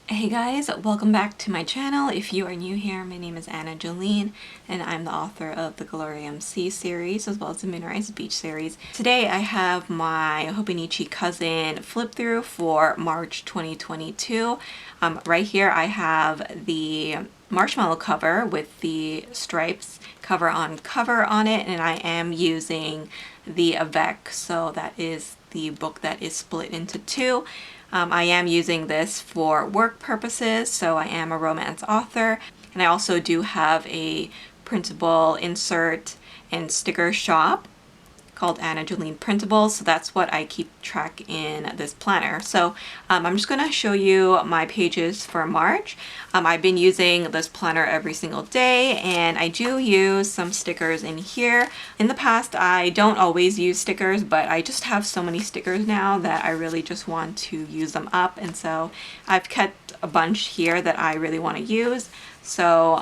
Hey guys, welcome back to my channel. If you are new here, my name is Jolene and I'm the author of the Galarium Sea series as well as the MOONRISE Beach series. Today I have my Hobonichi cousin flip through for March 2022. Right here I have the marshmallow cover with the stripes cover on it, and I am using the Avec, so that is the book that is split into two. I am using this for work purposes, so I am a romance author, and I also do have a printable insert and sticker shop called Jolene Printables, so that's what I keep track in this planner. So I'm just going to show you my pages for March. I've been using this planner every single day, and I do use some stickers in here. In the past, I don't always use stickers, but I just have so many stickers now that I really just want to use them up, and so I've kept a bunch here that I really want to use. So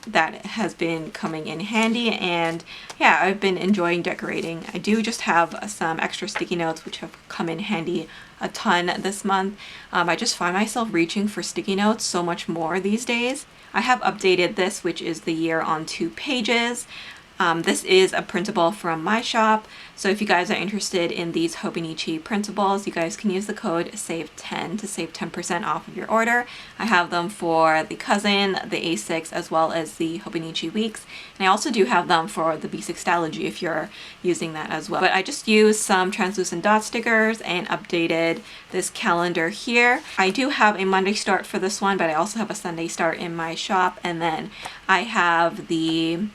that has been coming in handy, and yeah, I've been enjoying decorating. I do just have some extra sticky notes which have come in handy a ton this month. I just find myself reaching for sticky notes so much more these days. I have updated this, which is the year on 2 pages. This is a printable from my shop, so if you guys are interested in these Hobonichi printables, you guys can use the code SAVE10 to save 10% off of your order. I have them for the Cousin, the A6, as well as the Hobonichi Weeks, and I also do have them for the B6 if you're using that as well. But I just used some translucent dot stickers and updated this calendar here. I do have a Monday start for this one, but I also have a Sunday start in my shop, and then I have the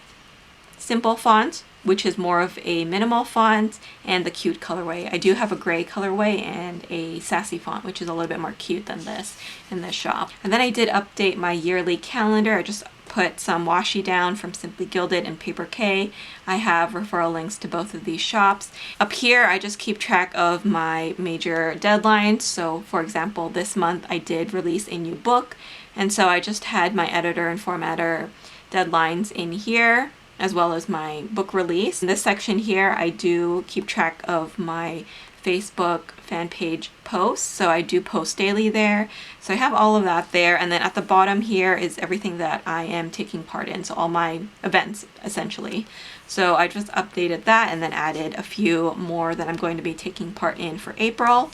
simple font, which is more of a minimal font, and the cute colorway. I do have a gray colorway and a sassy font, which is a little bit more cute than this in this shop. And then I did update my yearly calendar. I just put some washi down from Simply Gilded and Paper K. I have referral links to both of these shops. Up here, I just keep track of my major deadlines. So for example, this month I did release a new book, and so I just had my editor and formatter deadlines in here, as well as my book release. In this section here, I do keep track of my Facebook fan page posts, so I do post daily there. So I have all of that there, and then at the bottom here is everything that I am taking part in, so all my events essentially. So I just updated that and then added a few more that I'm going to be taking part in for April.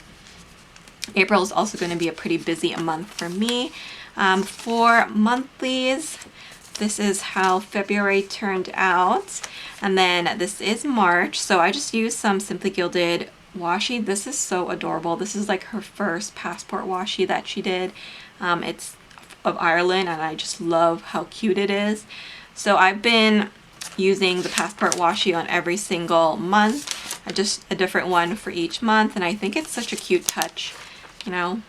April is also going to be a pretty busy month for me. For monthlies, this is how February turned out, and then this is March. So I just used some Simply Gilded washi. This is so adorable. This is like her first passport washi that she did. It's of Ireland, and I just love how cute it is. So I've been using the passport washi on every single month, just a different one for each month, and I think it's such a cute touch, you know.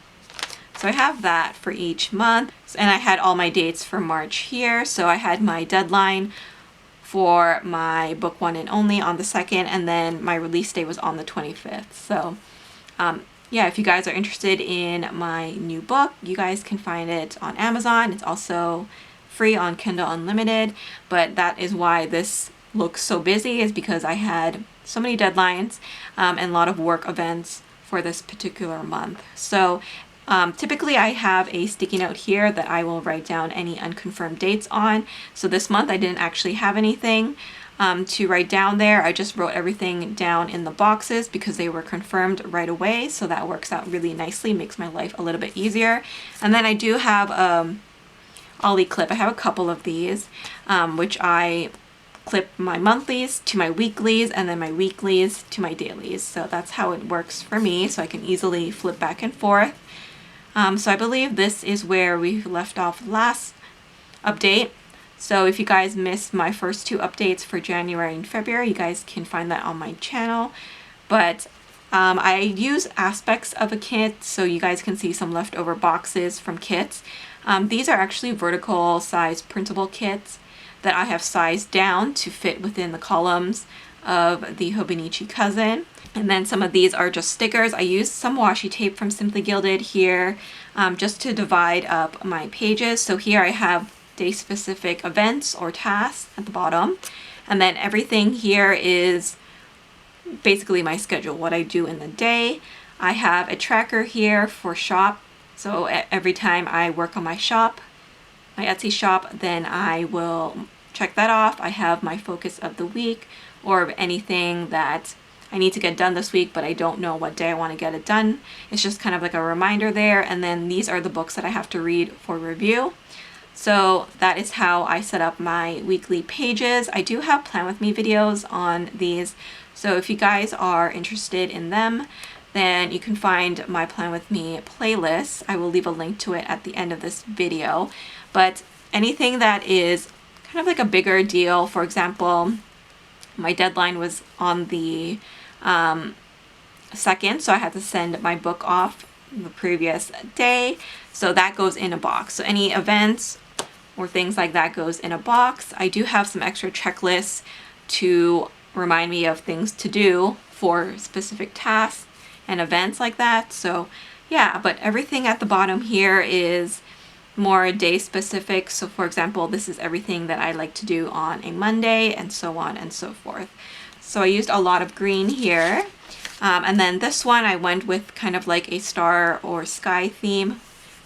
So I have that for each month, and I had all my dates for March here. So I had my deadline for my book One and Only on the 2nd, and then my release date was on the 25th. So yeah, if you guys are interested in my new book, you guys can find it on Amazon. It's also free on Kindle Unlimited, but that is why this looks so busy, is because I had so many deadlines and a lot of work events for this particular month. So typically I have a sticky note here that I will write down any unconfirmed dates on. So this month I didn't actually have anything to write down there. I just wrote everything down in the boxes because they were confirmed right away. So that works out really nicely, makes my life a little bit easier. And then I do have Ollie clip. I have a couple of these, which I clip my monthlies to my weeklies, and then my weeklies to my dailies. So that's how it works for me, so I can easily flip back and forth. So I believe this is where we left off last update. So if you guys missed my first 2 updates for January and February, you guys can find that on my channel. But I use aspects of a kit, so you guys can see some leftover boxes from kits. These are actually vertical size printable kits that I have sized down to fit within the columns of the Hobonichi Cousin. And then some of these are just stickers. I used some washi tape from Simply Gilded here just to divide up my pages. So here I have day-specific events or tasks at the bottom. And then everything here is basically my schedule, what I do in the day. I have a tracker here for shop So every time I work on my shop, my Etsy shop, then I will check that off. I have my focus of the week, or anything that I need to get done this week, but I don't know what day I want to get it done. It's just kind of like a reminder there. And then these are the books that I have to read for review. So that is how I set up my weekly pages. I do have Plan With Me videos on these. So if you guys are interested in them, then you can find my Plan With Me playlist. I will leave a link to it at the end of this video. But anything that is kind of like a bigger deal, for example, my deadline was on the 2nd, so I had to send my book off the previous day. So that goes in a box. So any events or things like that goes in a box. I do have some extra checklists to remind me of things to do for specific tasks and events like that. So yeah, but everything at the bottom here is more day specific. So for example, this is everything that I like to do on a Monday, and so on and so forth. So I used a lot of green here. And then this one I went with kind of like a star or sky theme.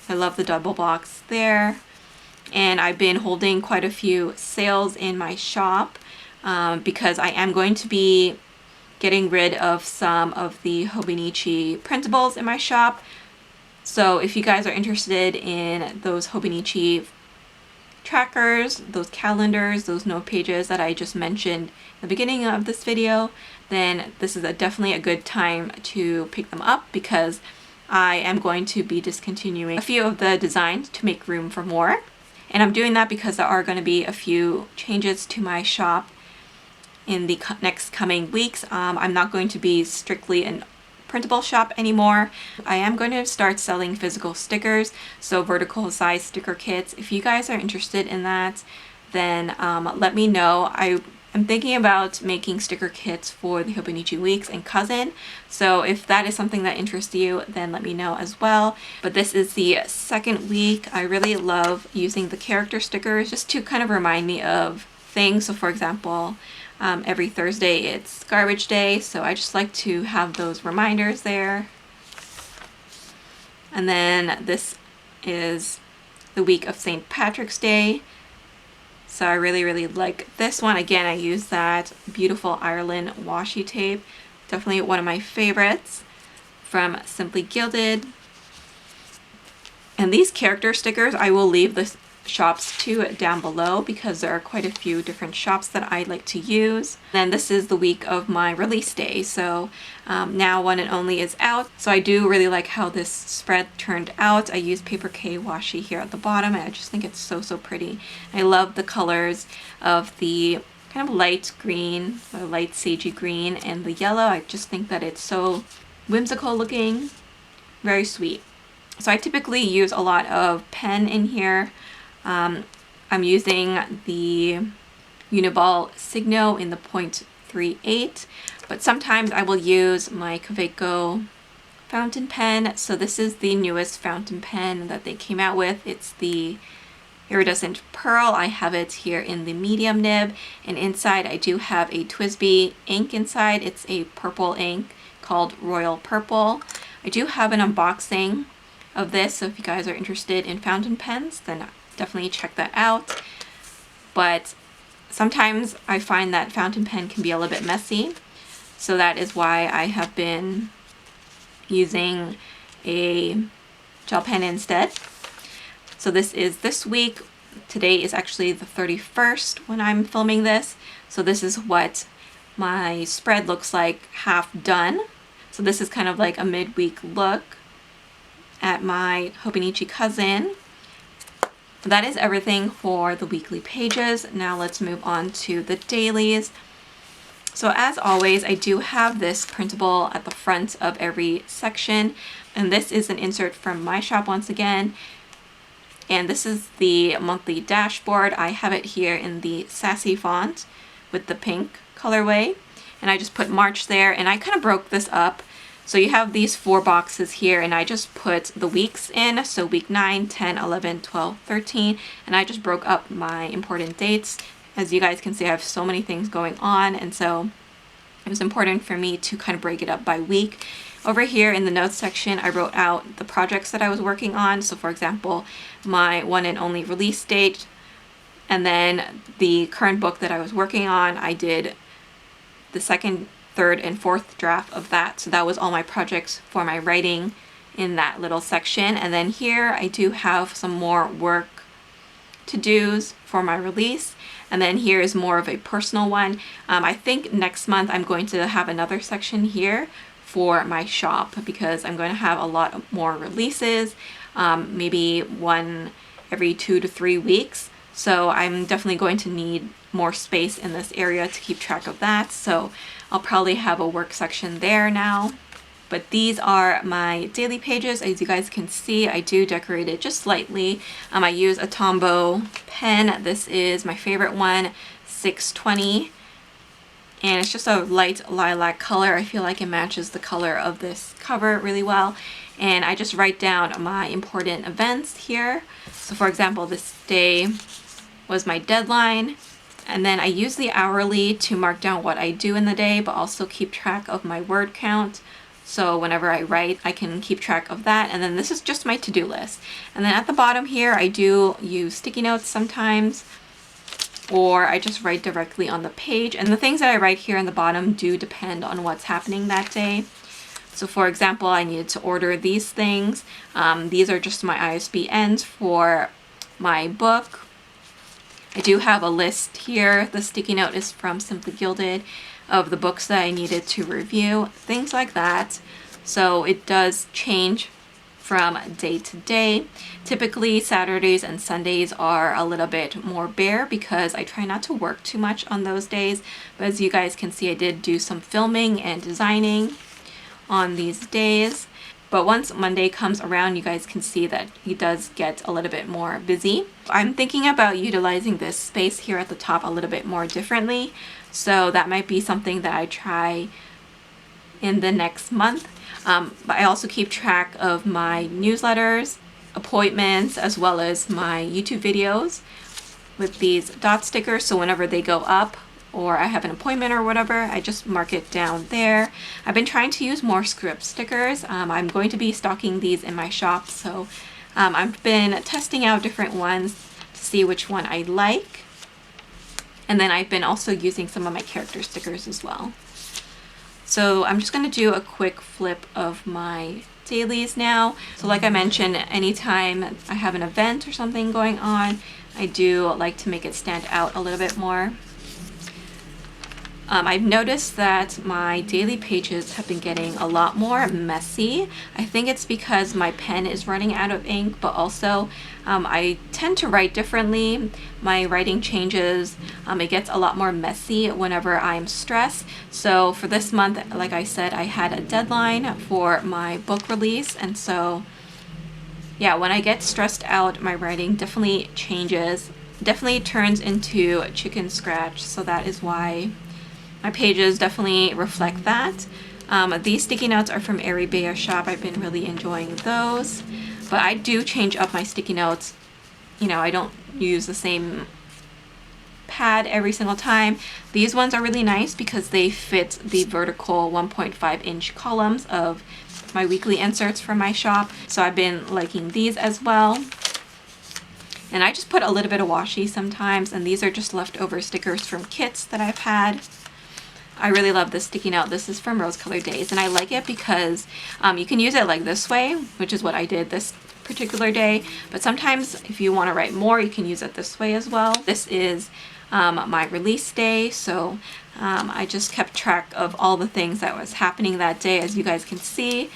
I love the double box there. And I've been holding quite a few sales in my shop because I am going to be getting rid of some of the Hobonichi printables in my shop. So if you guys are interested in those Hobonichi trackers, those calendars, those note pages that I just mentioned at the beginning of this video, then this is definitely a good time to pick them up, because I am going to be discontinuing a few of the designs to make room for more. And I'm doing that because there are going to be a few changes to my shop in the next coming weeks. I'm not going to be strictly an printable shop anymore. I am going to start selling physical stickers, so vertical size sticker kits. If you guys are interested in that, then let me know. I'm thinking about making sticker kits for the Hobonichi Weeks and Cousin, so if that is something that interests you, then let me know as well. But this is the second week. I really love using the character stickers just to kind of remind me of things. So for example, every Thursday it's garbage day, so I just like to have those reminders there. And then this is the week of St. Patrick's Day. So I really like this one. Again, I use that beautiful Ireland washi tape. Definitely one of my favorites from Simply Gilded. And these character stickers, I will leave the shops too down below, because there are quite a few different shops that I like to use. Then this is the week of my release day, so now One and Only is out. So I do really like how this spread turned out. I use Paper K washi here at the bottom, and I just think it's so pretty. I love the colors of the kind of light green, or light sagey green, and the yellow. I just think that it's so whimsical looking, very sweet. So I typically use a lot of pen in here. I'm using the Uniball Signo in the 0.38, but sometimes I will use my Kaweco fountain pen. So this is the newest fountain pen that they came out with. It's the Iridescent Pearl. I have it here in the medium nib, and inside I do have a TWSBI ink inside. It's a purple ink called Royal Purple. I do have an unboxing of this, so if you guys are interested in fountain pens, then definitely check that out. But sometimes I find that fountain pen can be a little bit messy, so that is why I have been using a gel pen instead. So this is this week. Today is actually the 31st when I'm filming this, so this is what my spread looks like half done. So this is kind of like a midweek look at my Hobonichi Cousin. That is everything for the weekly pages. Now let's move on to the dailies. So as always, I do have this printable at the front of every section, and this is an insert from my shop once again. And this is the monthly dashboard. I have it here in the sassy font with the pink colorway, and I just put March there, and I kind of broke this up. So you have these 4 boxes here, and I just put the weeks in, so week 9, 10, 11, 12, 13, and I just broke up my important dates. As you guys can see, I have so many things going on, and so it was important for me to kind of break it up by week. Over here in the notes section, I wrote out the projects that I was working on. So for example, my one and only release date, and then the current book that I was working on, I did the second, third, and fourth draft of that. So that was all my projects for my writing in that little section. And then here I do have some more work to-dos for my release. And then here is more of a personal one. I think next month I'm going to have another section here for my shop because I'm going to have a lot more releases, maybe one every 2 to 3 weeks. So I'm definitely going to need more space in this area to keep track of that. So I'll probably have a work section there now. But these are my daily pages. As you guys can see, I do decorate it just slightly. I use a Tombow pen. This is my favorite one, 620. And it's just a light lilac color. I feel like it matches the color of this cover really well. And I just write down my important events here. So for example, this day was my deadline. And then I use the hourly to mark down what I do in the day, but also keep track of my word count. So whenever I write, I can keep track of that. And then this is just my to-do list. And then at the bottom here, I do use sticky notes sometimes, or I just write directly on the page. And the things that I write here in the bottom do depend on what's happening that day. So for example, I needed to order these things. These are just my ISBNs for my book. I do have a list here. The sticky note is from Simply Gilded of the books that I needed to review, things like that. So it does change from day to day. Typically Saturdays and Sundays are a little bit more bare because I try not to work too much on those days. But as you guys can see, I did do some filming and designing on these days. But once Monday comes around, you guys can see that it does get a little bit more busy. I'm thinking about utilizing this space here at the top a little bit more differently. So that might be something that I try in the next month. But I also keep track of my newsletters, appointments, as well as my YouTube videos with these dot stickers. So whenever they go up, or I have an appointment or whatever, I just mark it down there. I've been trying to use more script stickers. I'm going to be stocking these in my shop, so I've been testing out different ones to see which one I like. And then I've been also using some of my character stickers as well. So I'm just going to do a quick flip of my dailies now. So like I mentioned, anytime I have an event or something going on, I do like to make it stand out a little bit more. I've noticed that my daily pages have been getting a lot more messy. I think it's because my pen is running out of ink, but also I tend to write differently. My writing changes. It gets a lot more messy whenever I'm stressed. So for this month, like I said, I had a deadline for my book release, and so yeah, when I get stressed out, my writing definitely changes, definitely turns into chicken scratch. So that is why my pages definitely reflect that. These sticky notes are from ArieBea shop. I've been really enjoying those. But I do change up my sticky notes. You know, I don't use the same pad every single time. These ones are really nice because they fit the vertical 1.5-inch columns of my weekly inserts from my shop. So I've been liking these as well. And I just put a little bit of washi sometimes, and these are just leftover stickers from kits that I've had. I really love this sticky note. This is from Rose Colored Days, and I like it because you can use it like this way, which is what I did this particular day. But sometimes if you want to write more, you can use it this way as well. This is my release day, so I just kept track of all the things that was happening that day. As you guys can see,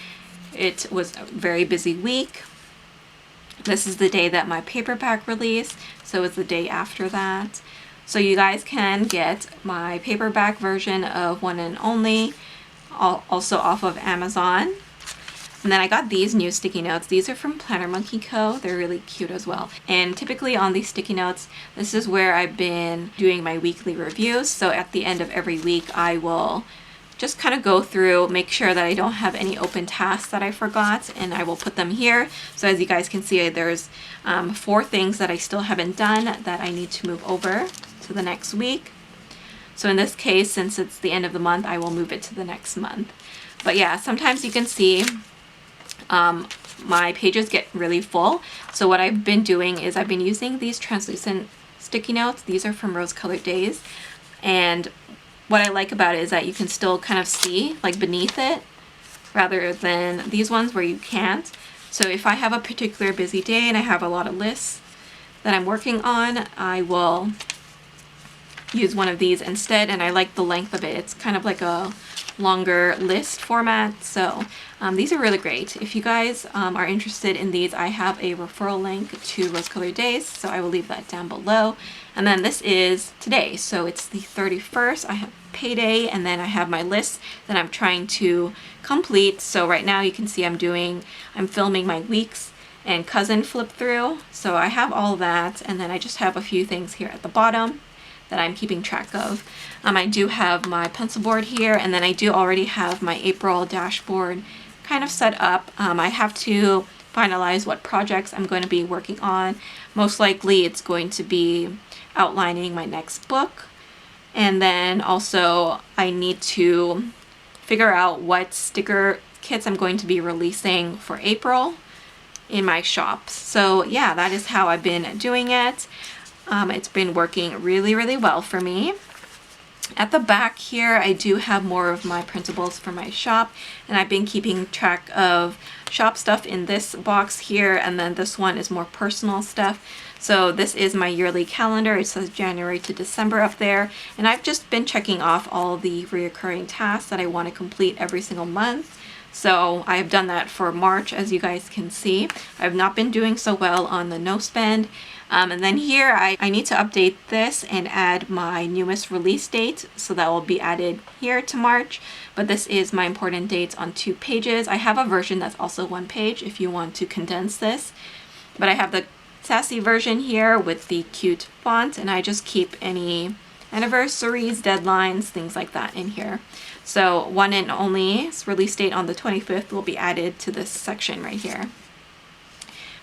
it was a very busy week. This is the day that my paperback released, so it's the day after that. So you guys can get my paperback version of One and Only, also off of Amazon. And then I got these new sticky notes. These are from Planner Monkey Co. They're really cute as well. And typically on these sticky notes, this is where I've been doing my weekly reviews. So at the end of every week, I will just kind of go through, make sure that I don't have any open tasks that I forgot, and I will put them here. So as you guys can see, there's 4 things that I still haven't done that I need to move over to the next week. So in this case, since it's the end of the month, I will move it to the next month. But yeah, sometimes you can see my pages get really full. So what I've been doing is I've been using these translucent sticky notes. These are from Rose Colored Days. And what I like about it is that you can still kind of see like beneath it, rather than these ones where you can't. So if I have a particular busy day and I have a lot of lists that I'm working on, I will use one of these instead, and I like the length of it. It's kind of like a longer list format. So these are really great. If you guys are interested in these, I have a referral link to Rose Colored Days, so I will leave that down below. And then this is today, so it's the 31st. I have payday, and then I have my list that I'm trying to complete. So right now you can see I'm filming my weeks and cousin flip through. So I have all that, and then I just have a few things here at the bottom that I'm keeping track of. I do have my pencil board here, and then I do already have my April dashboard kind of set up. I have to finalize what projects I'm going to be working on. Most likely it's going to be outlining my next book, and then also I need to figure out what sticker kits I'm going to be releasing for April in my shops. So yeah, that is how I've been doing it. It's been working really, really well for me. At the back here, I do have more of my printables for my shop, and I've been keeping track of shop stuff in this box here, and then this one is more personal stuff. So this is my yearly calendar. It says January to December up there, and I've just been checking off all the reoccurring tasks that I want to complete every single month. So I have done that for March, as you guys can see. I've not been doing so well on the no spend. And then here I need to update this and add my newest release date. So that will be added here to March. But this is my important dates on 2 pages. I have a version that's also 1 page if you want to condense this. But I have the sassy version here with the cute font, and I just keep any anniversaries, deadlines, things like that in here. So one and only release date on the 25th will be added to this section right here.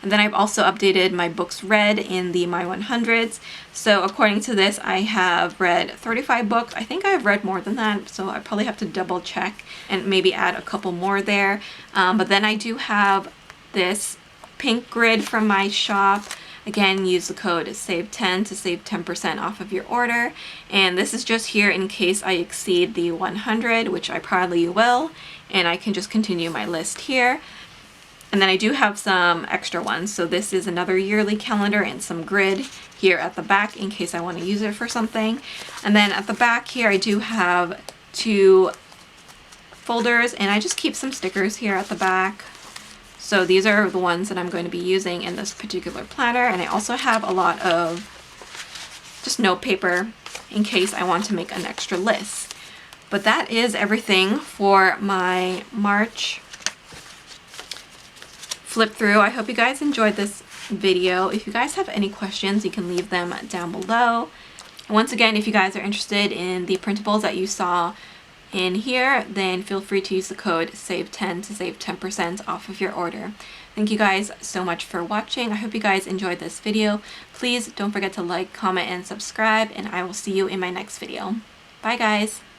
And then I've also updated my books read in the My 100s. So according to this, I have read 35 books. I think I've read more than that, so I probably have to double check and maybe add a couple more there. But then I do have this pink grid from my shop. Again, use the code SAVE10 to save 10% off of your order. And this is just here in case I exceed the 100, which I probably will. And I can just continue my list here. And then I do have some extra ones. So this is another yearly calendar and some grid here at the back in case I want to use it for something. And then at the back here, I do have 2 folders, and I just keep some stickers here at the back. So these are the ones that I'm going to be using in this particular planner. And I also have a lot of just note paper in case I want to make an extra list. But that is everything for my March flip through. I hope you guys enjoyed this video. If you guys have any questions, you can leave them down below. And once again, if you guys are interested in the printables that you saw in here, then feel free to use the code SAVE10 to save 10% off of your order. Thank you guys so much for watching. I hope you guys enjoyed this video. Please don't forget to like, comment, and subscribe, and I will see you in my next video. Bye guys!